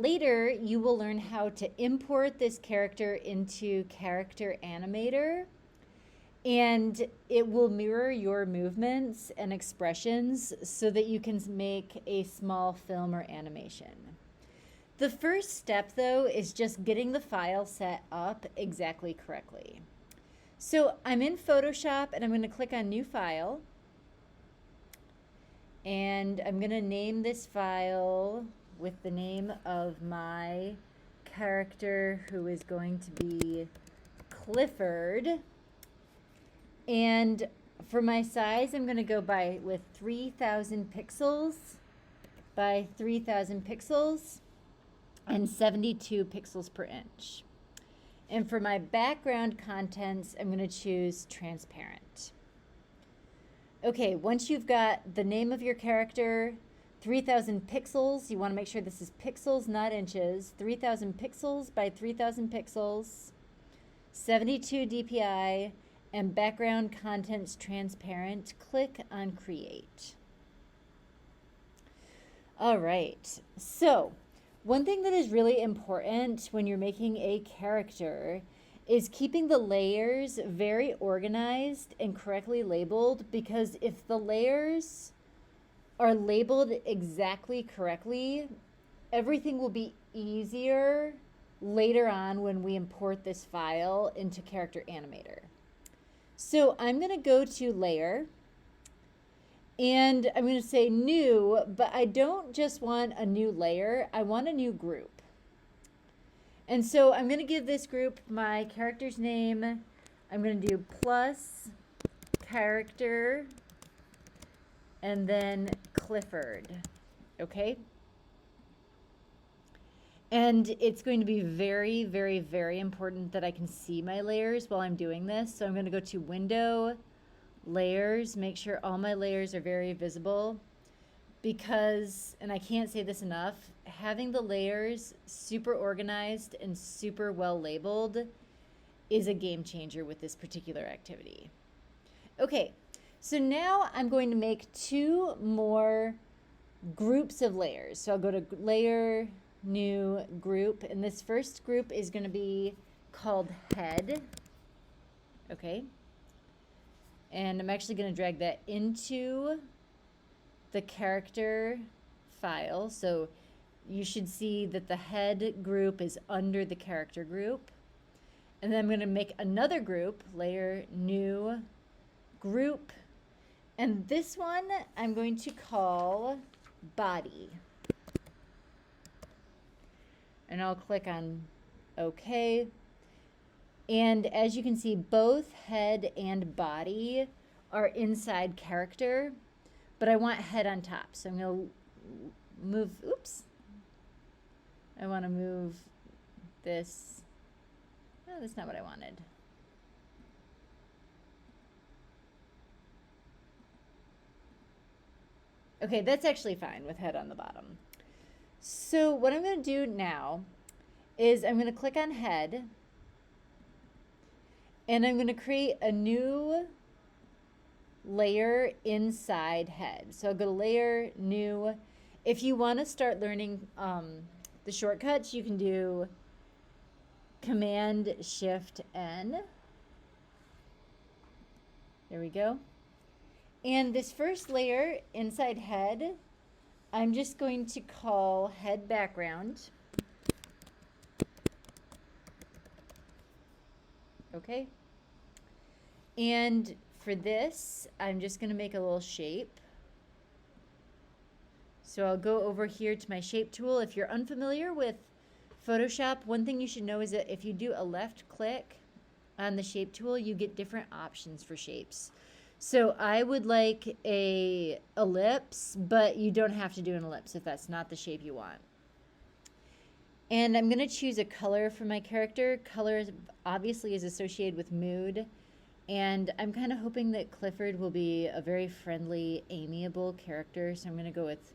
later you will learn how to import this character into Character Animator, and it will mirror your movements and expressions so that you can make a small film or animation. The first step, though, is just getting the file set up exactly correctly. So I'm in Photoshop and I'm going to click on New File. And I'm going to name this file with the name of my character, who is going to be Clifford. And for my size, I'm going to go with 3000 pixels by 3000 pixels and 72 pixels per inch. And for my background contents, I'm going to choose transparent. Okay, once you've got the name of your character, 3000 pixels, you want to make sure this is pixels, not inches, 3000 pixels by 3000 pixels, 72 DPI, and background contents transparent, click on create. All right, so one thing that is really important when you're making a character is keeping the layers very organized and correctly labeled, because if the layers are labeled exactly correctly, everything will be easier later on when we import this file into Character Animator. So I'm going to go to Layer, and I'm going to say New, but I don't just want a new layer, I want a new group. And so I'm going to give this group my character's name. I'm going to do plus character and then Clifford. Okay? And it's going to be very, very, very important that I can see my layers while I'm doing this. So I'm going to go to Window, Layers, make sure all my layers are very visible. Because, and I can't say this enough, having the layers super organized and super well labeled is a game changer with this particular activity. Okay, so now I'm going to make two more groups of layers. So I'll go to Layer, New, Group, and this first group is going to be called Head. Okay, and I'm actually going to drag that into the character file. So you should see that the head group is under the character group. And then I'm going to make another group, Layer, New, Group. And this one I'm going to call Body. And I'll click on OK. And as you can see, both head and body are inside character, but I want head on top. So I'm going to move, oops. I want to move this. No, that's not what I wanted. Okay, that's actually fine with head on the bottom. So what I'm going to do now is I'm going to click on head, and I'm going to create a new layer inside head. So I'll go to Layer, New. If you want to start learning the shortcuts, you can do Command Shift N. There we go. And this first layer inside head, I'm just going to call head background. Okay. And for this, I'm just going to make a little shape. So I'll go over here to my shape tool. If you're unfamiliar with Photoshop, one thing you should know is that if you do a left click on the shape tool, you get different options for shapes. So I would like a ellipse, but you don't have to do an ellipse if that's not the shape you want. And I'm going to choose a color for my character. Color obviously is associated with mood. And I'm kind of hoping that Clifford will be a very friendly, amiable character. So I'm going to go with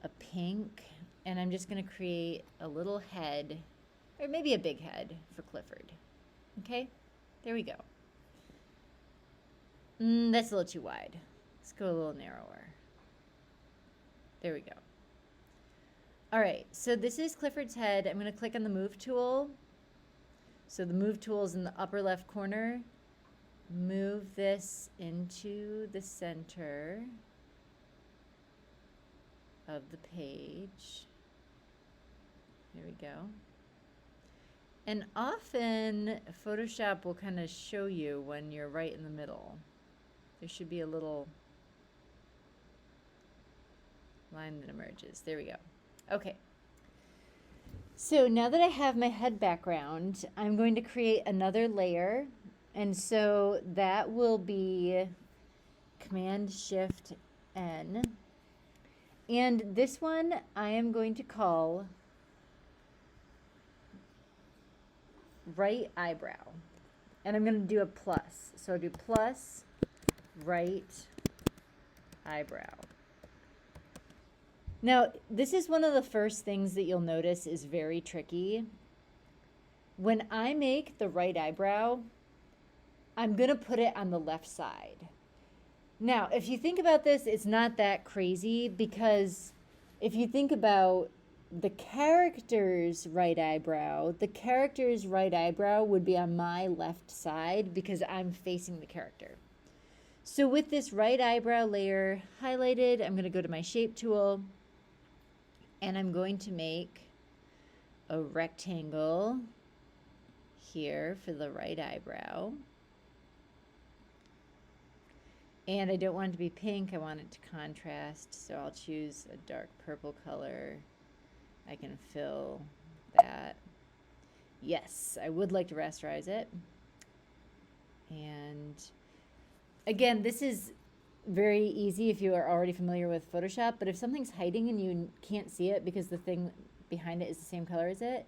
a pink. And I'm just going to create a little head, or maybe a big head for Clifford. Okay, there we go. That's a little too wide. Let's go a little narrower. There we go. All right, so this is Clifford's head. I'm going to click on the move tool. So the move tool is in the upper left corner. Move this into the center of the page. There we go. And often Photoshop will kind of show you when you're right in the middle. There should be a little line that emerges. There we go. Okay. So now that I have my head background, I'm going to create another layer. And so that will be Command-Shift-N. And this one I am going to call right eyebrow. And I'm going to do a plus. So I'll do plus right eyebrow. Now, this is one of the first things that you'll notice is very tricky. When I make the right eyebrow, I'm going to put it on the left side. Now, if you think about this, it's not that crazy because if you think about the character's right eyebrow, the character's right eyebrow would be on my left side because I'm facing the character. So with this right eyebrow layer highlighted, I'm going to go to my shape tool and I'm going to make a rectangle here for the right eyebrow. And I don't want it to be pink, I want it to contrast, so I'll choose a dark purple color. I can fill that. Yes, I would like to rasterize it. And again, this is very easy if you are already familiar with Photoshop, but if something's hiding and you can't see it because the thing behind it is the same color as it,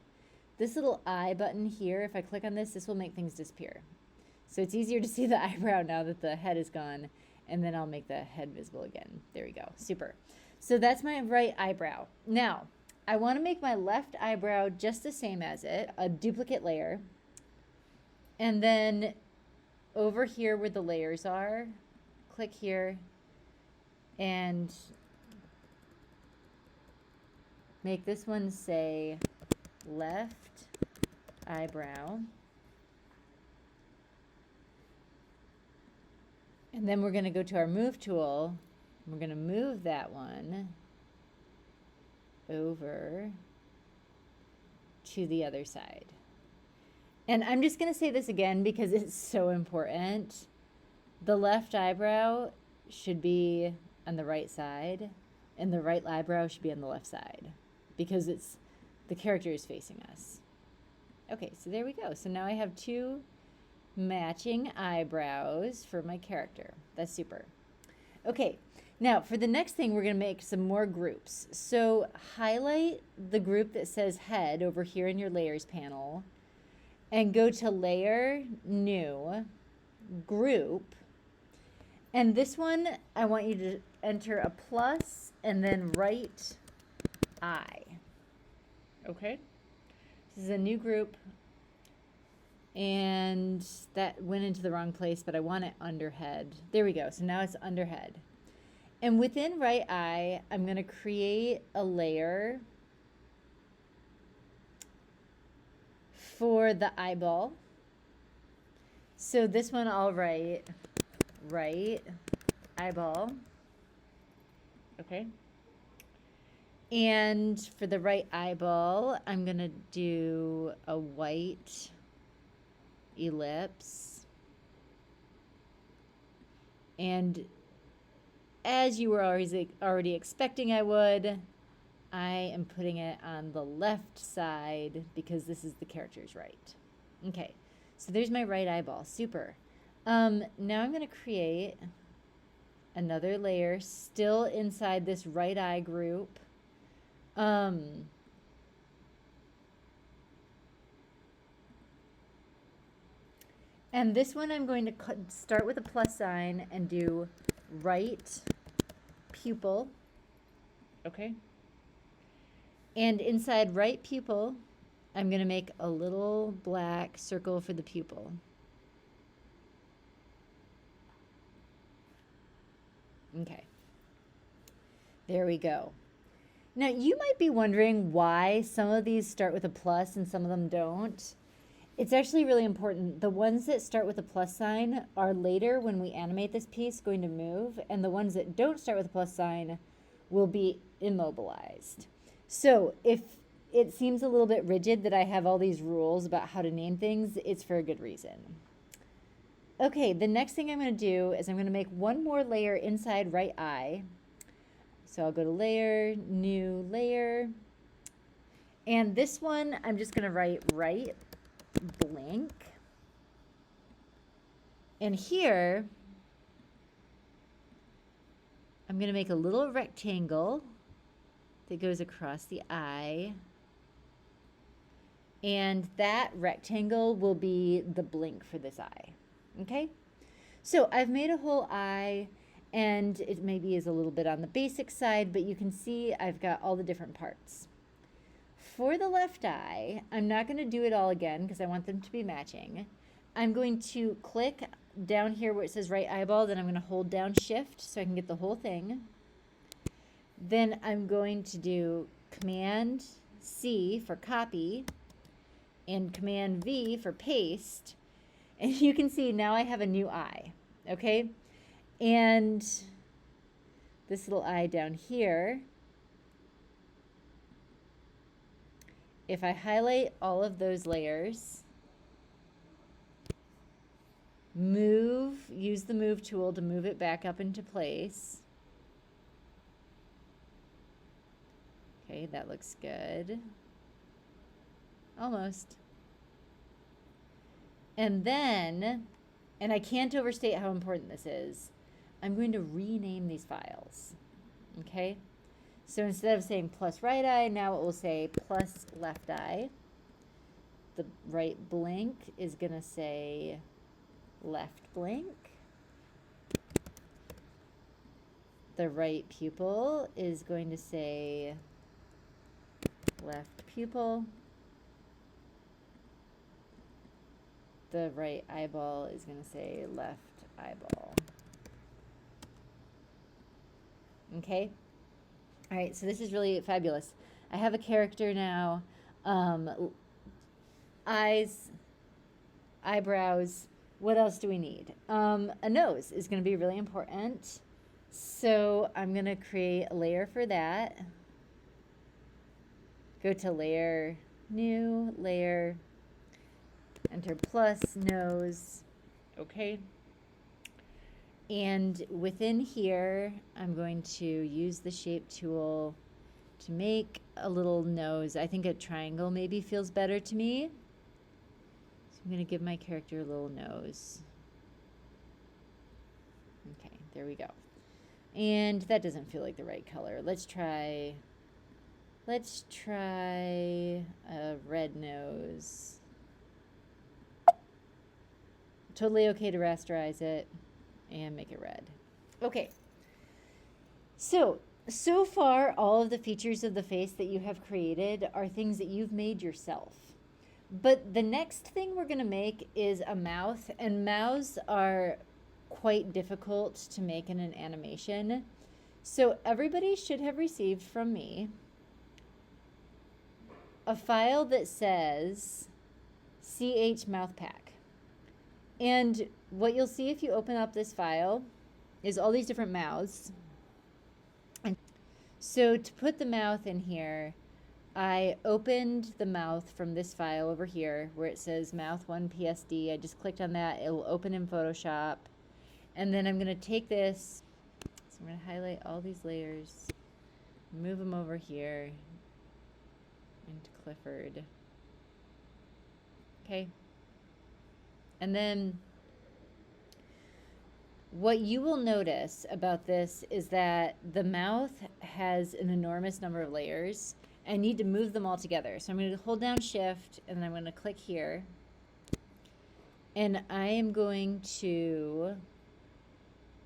this little eye button here, if I click on this, this will make things disappear. So it's easier to see the eyebrow now that the head is gone, and then I'll make the head visible again. There we go, super. So that's my right eyebrow. Now, I want to make my left eyebrow just the same as it, a duplicate layer. And then over here where the layers are, click here and make this one say left eyebrow. And then we're going to go to our move tool. We're going to move that one over to the other side. And I'm just going to say this again because it's so important. The left eyebrow should be on the right side and the right eyebrow should be on the left side because it's the character is facing us. Okay, so there we go. So now I have two matching eyebrows for my character. That's super. Okay, now for the next thing, we're going to make some more groups. So highlight the group that says head over here in your layers panel and go to layer, new, group. And this one, I want you to enter a plus and then right eye. Okay, this is a new group. And that went into the wrong place, but I want it under head. There we go. So now it's under head. And within right eye, I'm going to create a layer for the eyeball. So this one I'll write right eyeball. Okay. And for the right eyeball, I'm going to do a white ellipse. And as you were already expecting I would, I am putting it on the left side because this is the character's right. Okay, so there's my right eyeball. Super. Now I'm going to create another layer still inside this right eye group. And this one I'm going to start with a plus sign and do right pupil. Okay. And inside right pupil, I'm going to make a little black circle for the pupil. Okay. There we go. Now, you might be wondering why some of these start with a plus and some of them don't. It's actually really important. The ones that start with a plus sign are later when we animate this piece going to move, and the ones that don't start with a plus sign will be immobilized. So if it seems a little bit rigid that I have all these rules about how to name things, it's for a good reason. Okay, the next thing I'm going to do is I'm going to make one more layer inside right eye. So I'll go to layer, new layer. And this one, I'm just going to write right blank. And here, I'm going to make a little rectangle that goes across the eye. And that rectangle will be the blink for this eye. Okay? So I've made a whole eye, and it maybe is a little bit on the basic side, but you can see I've got all the different parts. For the left eye, I'm not going to do it all again because I want them to be matching. I'm going to click down here where it says right eyeball, then I'm going to hold down shift so I can get the whole thing. Then I'm going to do Command C for copy and Command V for paste. And you can see now I have a new eye, okay? And this little eye down here, if I highlight all of those layers, use the move tool to move it back up into place. Okay, that looks good. Almost. And then, and I can't overstate how important this is, I'm going to rename these files. Okay? So instead of saying plus right eye, now it will say plus left eye. The right blink is going to say left blink. The right pupil is going to say left pupil. The right eyeball is going to say left eyeball. Okay? All right, so this is really fabulous. I have a character now. Eyes, eyebrows. What else do we need? A nose is going to be really important. So I'm going to create a layer for that. Go to layer, new, layer, enter plus nose, okay? And within here, I'm going to use the shape tool to make a little nose. I think a triangle maybe feels better to me. So I'm going to give my character a little nose. Okay, there we go. And that doesn't feel like the right color. Let's try a red nose. Totally okay to rasterize it and make it red. Okay. So far, all of the features of the face that you have created are things that you've made yourself. But the next thing we're going to make is a mouth, and mouths are quite difficult to make in an animation. So everybody should have received from me a file that says CH Mouth Pack. And what you'll see if you open up this file is all these different mouths. And so to put the mouth in here, I opened the mouth from this file over here where it says mouth 1 PSD. I just clicked on that. It will open in Photoshop. And then I'm going to take this. So I'm going to highlight all these layers, move them over here into Clifford. Okay. And then what you will notice about this is that the mouth has an enormous number of layers. I need to move them all together. So I'm going to hold down shift and then I'm going to click here. And I am going to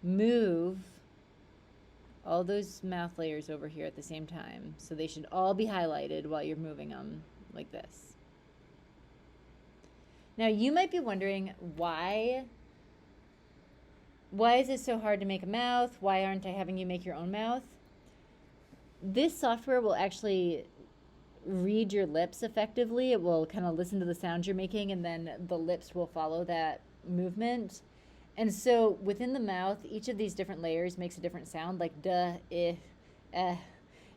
move all those mouth layers over here at the same time. So they should all be highlighted while you're moving them like this. Now you might be wondering why is it so hard to make a mouth? Why aren't I having you make your own mouth? This software will actually read your lips effectively. It will kind of listen to the sounds you're making, and then the lips will follow that movement. And so within the mouth, each of these different layers makes a different sound, like duh,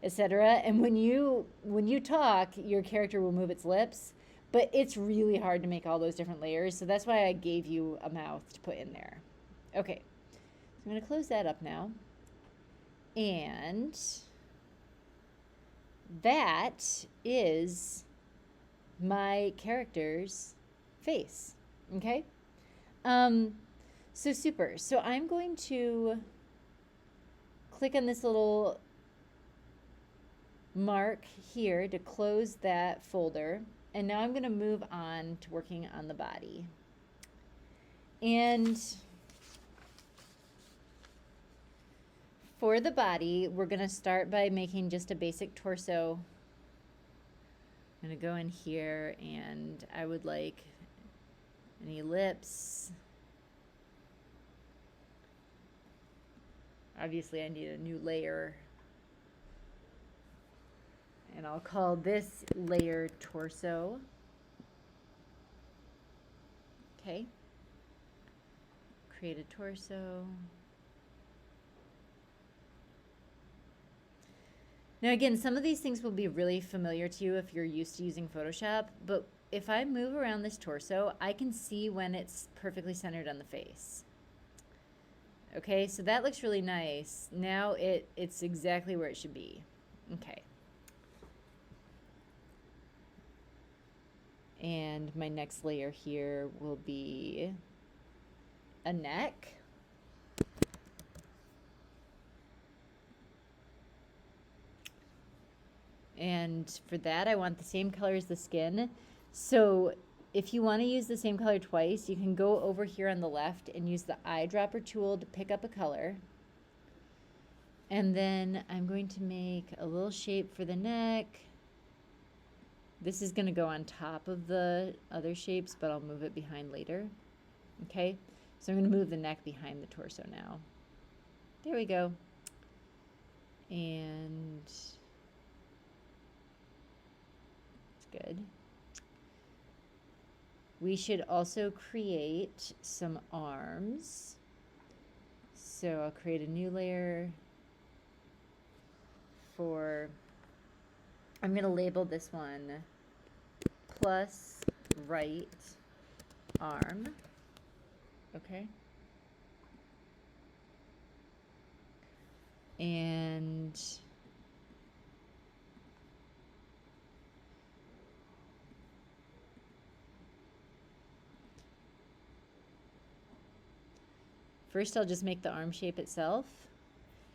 etc. And when you talk, your character will move its lips, but it's really hard to make all those different layers. So that's why I gave you a mouth to put in there. Okay, so I'm going to close that up now. And that is my character's face. Okay? So super. So I'm going to click on this little mark here to close that folder. And now I'm going to move on to working on the body. And for the body, we're going to start by making just a basic torso. I'm going to go in here, and I would like any lips. Obviously, I need a new layer. And I'll call this layer torso. Okay. Create a torso. Now again, some of these things will be really familiar to you if you're used to using Photoshop, but if I move around this torso, I can see when it's perfectly centered on the face. Okay, so that looks really nice. Now it's exactly where it should be. Okay. And my next layer here will be a neck. And for that, I want the same color as the skin. So if you want to use the same color twice, you can go over here on the left and use the eyedropper tool to pick up a color. And then I'm going to make a little shape for the neck. This is going to go on top of the other shapes, but I'll move it behind later. Okay, so I'm going to move the neck behind the torso now. There we go. And it's good. We should also create some arms. So I'll create a new layer for, I'm going to label this one plus right arm. Okay. And first I'll just make the arm shape itself.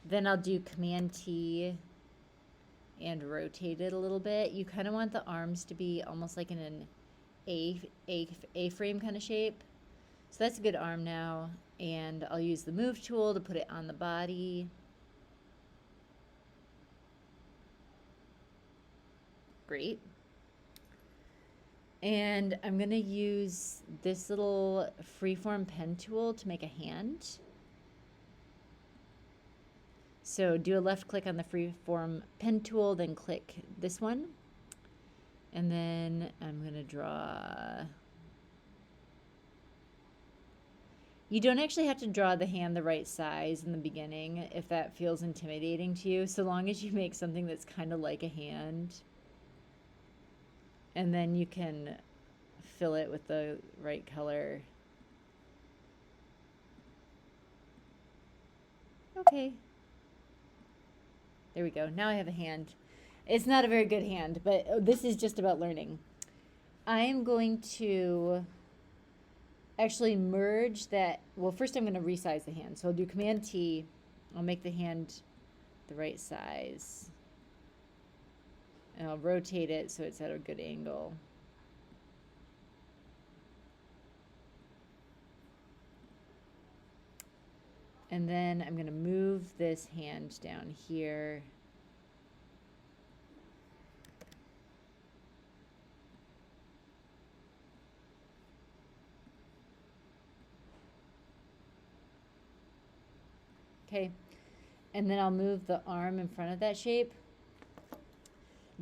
Then I'll do Command T and rotate it a little bit. You kind of want the arms to be almost like in an A-frame kind of shape. So that's a good arm now. And I'll use the move tool to put it on the body. Great. And I'm going to use this little freeform pen tool to make a hand. So do a left click on the freeform pen tool, then click this one. And then I'm going to draw. You don't actually have to draw the hand the right size in the beginning if that feels intimidating to you, so long as you make something that's kind of like a hand. And then you can fill it with the right color. Okay. There we go. Now I have a hand. It's not a very good hand, but this is just about learning. I am going to actually merge that. Well, first I'm going to resize the hand. So I'll do Command T. I'll make the hand the right size. And I'll rotate it so it's at a good angle. And then I'm going to move this hand down here. Okay, and then I'll move the arm in front of that shape.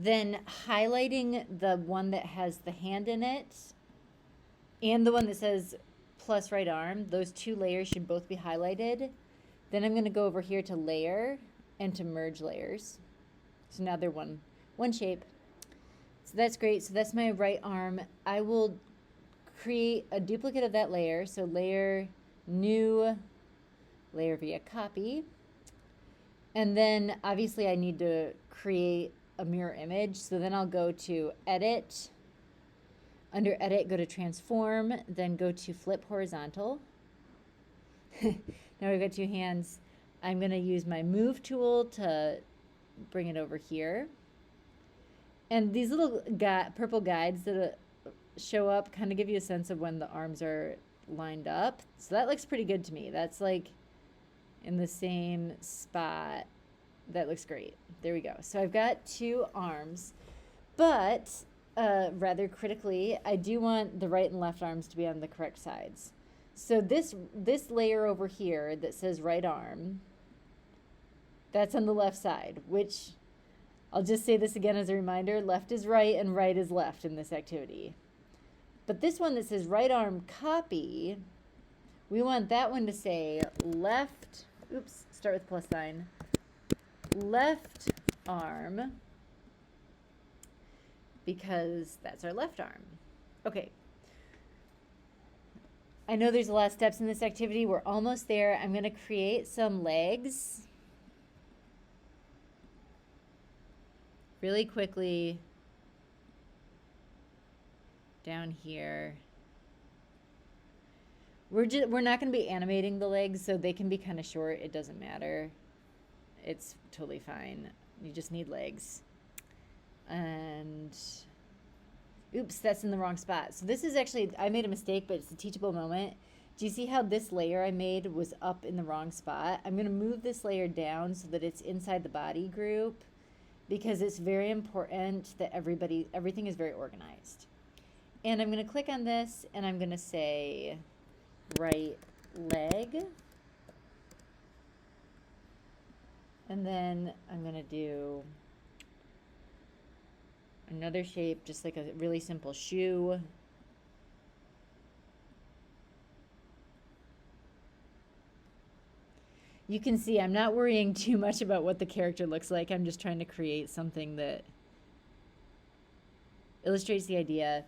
then highlighting the one that has the hand in it and the one that says plus right arm, those two layers should both be highlighted. Then I'm going to go over here to layer and to merge layers. So now they're one shape. So that's great. So that's my right arm. I will create a duplicate of that layer. So layer, new, layer via copy. And then obviously I need to create a mirror image. So then I'll go to edit. Under edit, go to transform, then go to flip horizontal. Now we've got two hands. I'm going to use my move tool to bring it over here. And these little purple guides that show up kind of give you a sense of when the arms are lined up. So that looks pretty good to me. That's like in the same spot. That looks great. There we go. So I've got two arms, but rather critically, I do want the right and left arms to be on the correct sides. So this layer over here that says right arm, that's on the left side, which I'll just say this again as a reminder, left is right and right is left in this activity. But this one that says right arm copy, we want that one to say left, oops, start with plus sign, left arm, because that's our left arm. Okay. I know there's a lot of steps in this activity. We're almost there. I'm going to create some legs really quickly down here. We're not going to be animating the legs, so they can be kind of short. It doesn't matter. It's totally fine. You just need legs. And oops, that's in the wrong spot. So this is actually, I made a mistake, but it's a teachable moment. Do you see how this layer I made was up in the wrong spot? I'm going to move this layer down so that it's inside the body group, because it's very important that everything is very organized. And I'm going to click on this and I'm going to say right leg. And then I'm going to do another shape, just like a really simple shoe. You can see I'm not worrying too much about what the character looks like. I'm just trying to create something that illustrates the idea.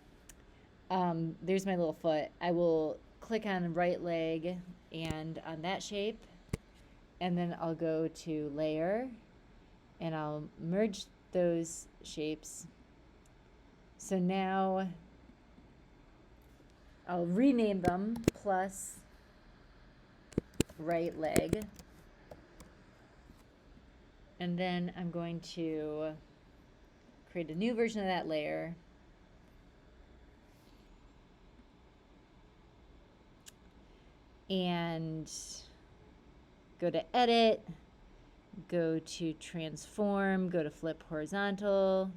There's my little foot. I will click on right leg and on that shape, and then I'll go to layer and I'll merge those shapes. So now I'll rename them plus right leg. And then I'm going to create a new version of that layer. And go to edit, go to transform, go to flip horizontal,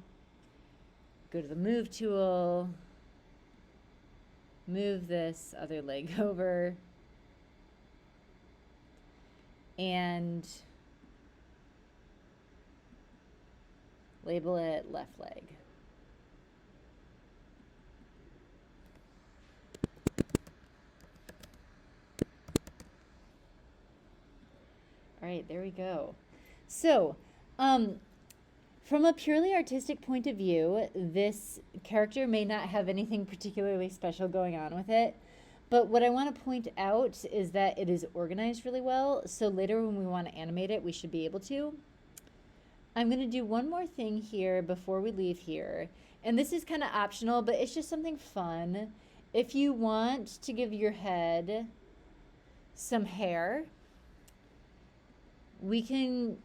go to the move tool, move this other leg over, and label it left leg. All right, there we go. So, from a purely artistic point of view, this character may not have anything particularly special going on with it, but what I want to point out is that it is organized really well, so later when we want to animate it, we should be able to. I'm going to do one more thing here before we leave here, and this is kind of optional, but it's just something fun. If you want to give your head some hair, we can,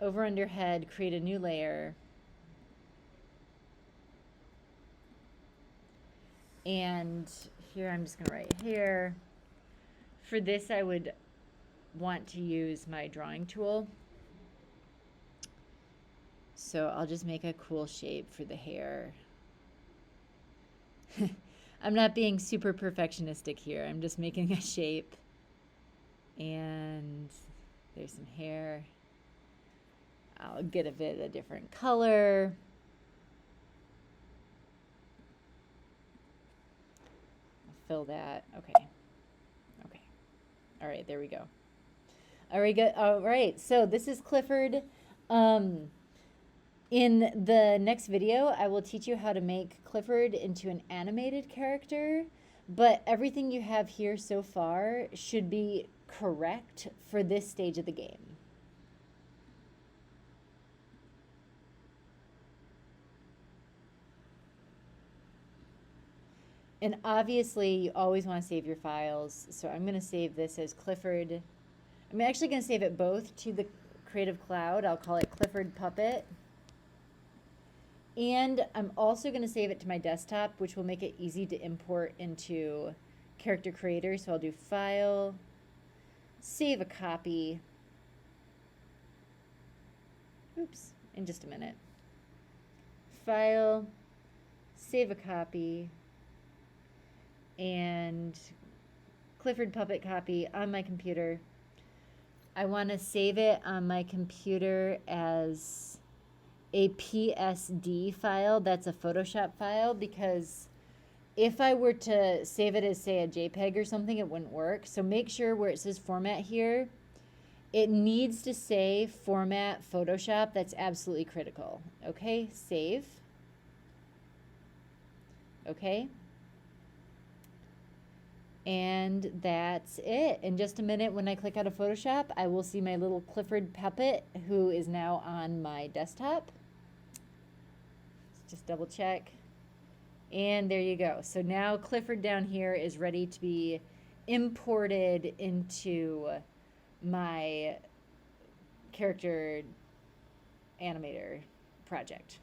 over under head, create a new layer. And here I'm just going to write hair. For this, I would want to use my drawing tool. So I'll just make a cool shape for the hair. I'm not being super perfectionistic here. I'm just making a shape. And there's some hair. I'll get a bit a different color. Fill that. Okay. Okay. All right, there we go. All right, good. All right, so this is Clifford. In the next video, I will teach you how to make Clifford into an animated character, but everything you have here so far should be correct for this stage of the game. And obviously, you always want to save your files. So I'm going to save this as Clifford. I'm actually going to save it both to the Creative Cloud. I'll call it Clifford Puppet. And I'm also going to save it to my desktop, which will make it easy to import into Character Creator. So I'll do File, Save a Copy. Oops, in just a minute. File, Save a Copy, and Clifford Puppet copy on my computer. I want to save it on my computer as a PSD file. That's a Photoshop file, because if I were to save it as, say, a JPEG or something, it wouldn't work. So make sure where it says format here, it needs to say format Photoshop. That's absolutely critical. Okay, save. Okay. And that's it. In just a minute, when I click out of Photoshop, I will see my little Clifford puppet, who is now on my desktop. Let's just double check. And there you go. So now Clifford down here is ready to be imported into my character animator project.